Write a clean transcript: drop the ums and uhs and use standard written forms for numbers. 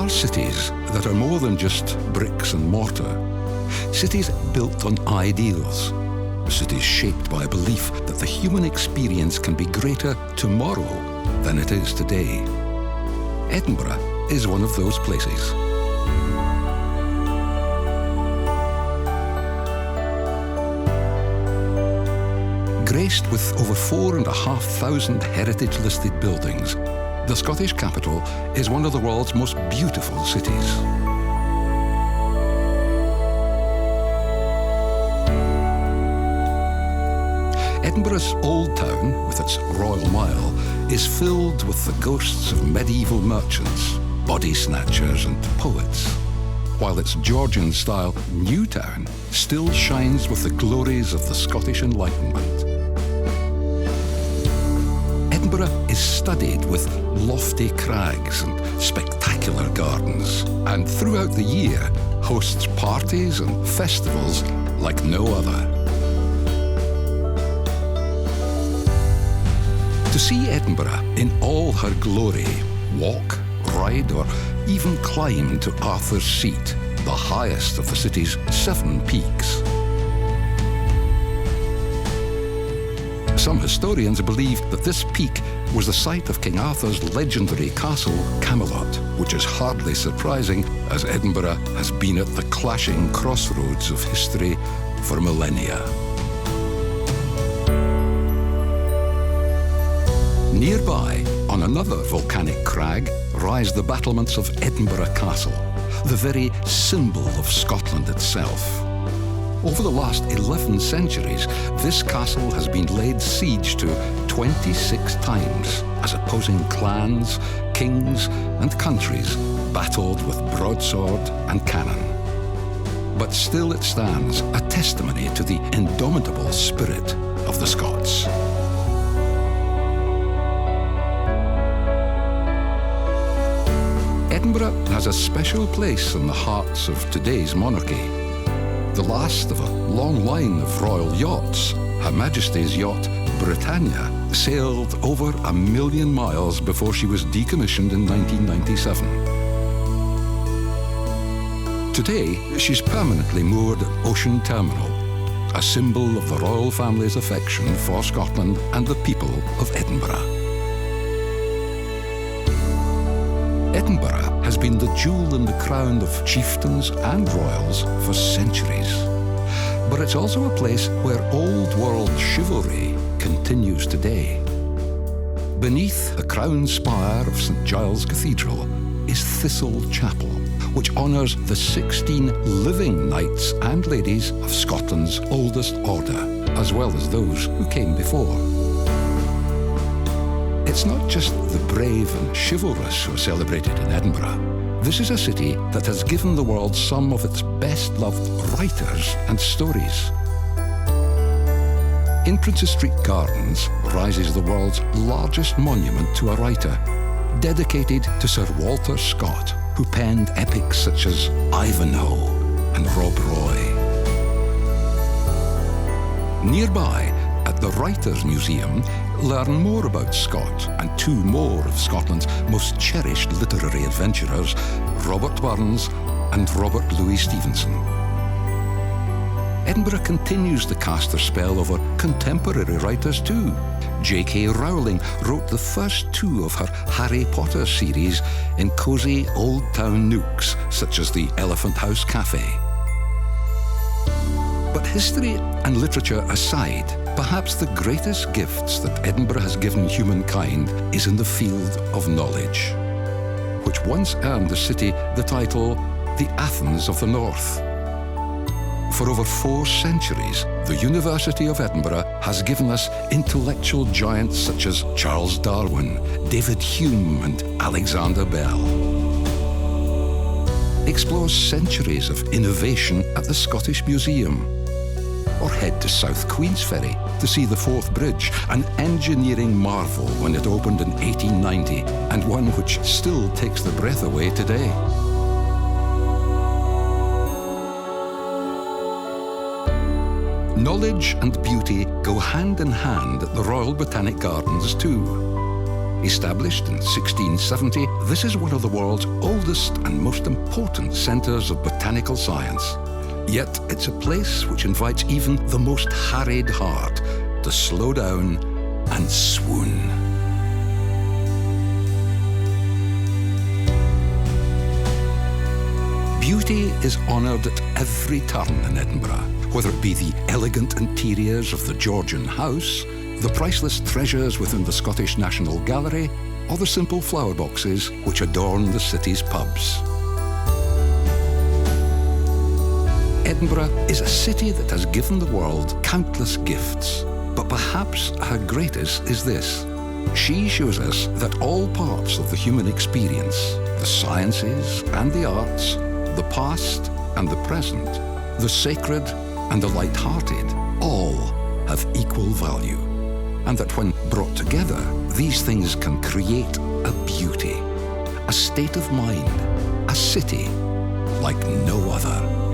are cities that are more than just bricks and mortar. Cities built on ideals. Cities shaped by a belief that the human experience can be greater tomorrow than it is today. Edinburgh is one of those places. Graced with over 4,500 heritage-listed buildings, the Scottish capital is one of the world's most beautiful cities. Edinburgh's Old Town, with its Royal Mile, is filled with the ghosts of medieval merchants, body snatchers and poets, while its Georgian-style New Town still shines with the glories of the Scottish Enlightenment. Edinburgh is studded with lofty crags and spectacular gardens, and throughout the year hosts parties and festivals like no other. To see Edinburgh in all her glory, walk, ride, or even climb to Arthur's Seat, the highest of the city's 7 peaks. Some historians believe that this peak was the site of King Arthur's legendary castle, Camelot, which is hardly surprising as Edinburgh has been at the clashing crossroads of history for millennia. Nearby, on another volcanic crag, rise the battlements of Edinburgh Castle, the very symbol of Scotland itself. Over the last 11 centuries, this castle has been laid siege to 26 times as opposing clans, kings, and countries battled with broadsword and cannon. But still it stands, a testimony to the indomitable spirit of the Scots. Edinburgh has a special place in the hearts of today's monarchy. The last of a long line of royal yachts, Her Majesty's yacht Britannia sailed over 1 million miles before she was decommissioned in 1997. Today, she's permanently moored at Ocean Terminal, a symbol of the royal family's affection for Scotland and the people of Edinburgh. Edinburgh has been the jewel in the crown of chieftains and royals for centuries. But it's also a place where old-world chivalry continues today. Beneath the crown spire of St Giles Cathedral is Thistle Chapel, which honours the 16 living knights and ladies of Scotland's oldest order, as well as those who came before. It's not just the brave and chivalrous who are celebrated in Edinburgh. This is a city that has given the world some of its best-loved writers and stories. In Princes Street Gardens rises the world's largest monument to a writer, dedicated to Sir Walter Scott, who penned epics such as Ivanhoe and Rob Roy. Nearby, at the Writers' Museum, learn more about Scott and 2 more of Scotland's most cherished literary adventurers, Robert Burns and Robert Louis Stevenson. Edinburgh continues to cast their spell over contemporary writers too. J.K. Rowling wrote the first 2 of her Harry Potter series in cosy old-town nooks such as the Elephant House Cafe. But history and literature aside, perhaps the greatest gifts that Edinburgh has given humankind is in the field of knowledge, which once earned the city the title the Athens of the North. For over 4 centuries, the University of Edinburgh has given us intellectual giants such as Charles Darwin, David Hume, and Alexander Bell. Explore centuries of innovation at the Scottish Museum, or head to South Queensferry to see the Forth Bridge, an engineering marvel when it opened in 1890, and one which still takes the breath away today. Knowledge and beauty go hand in hand at the Royal Botanic Gardens too. Established in 1670, this is one of the world's oldest and most important centres of botanical science. Yet it's a place which invites even the most harried heart to slow down and swoon. Beauty is honoured at every turn in Edinburgh, whether it be the elegant interiors of the Georgian house, the priceless treasures within the Scottish National Gallery, or the simple flower boxes which adorn the city's pubs. Edinburgh is a city that has given the world countless gifts, but perhaps her greatest is this. She shows us that all parts of the human experience, the sciences and the arts, the past and the present, the sacred and the light-hearted, all have equal value. And that when brought together, these things can create a beauty, a state of mind, a city like no other.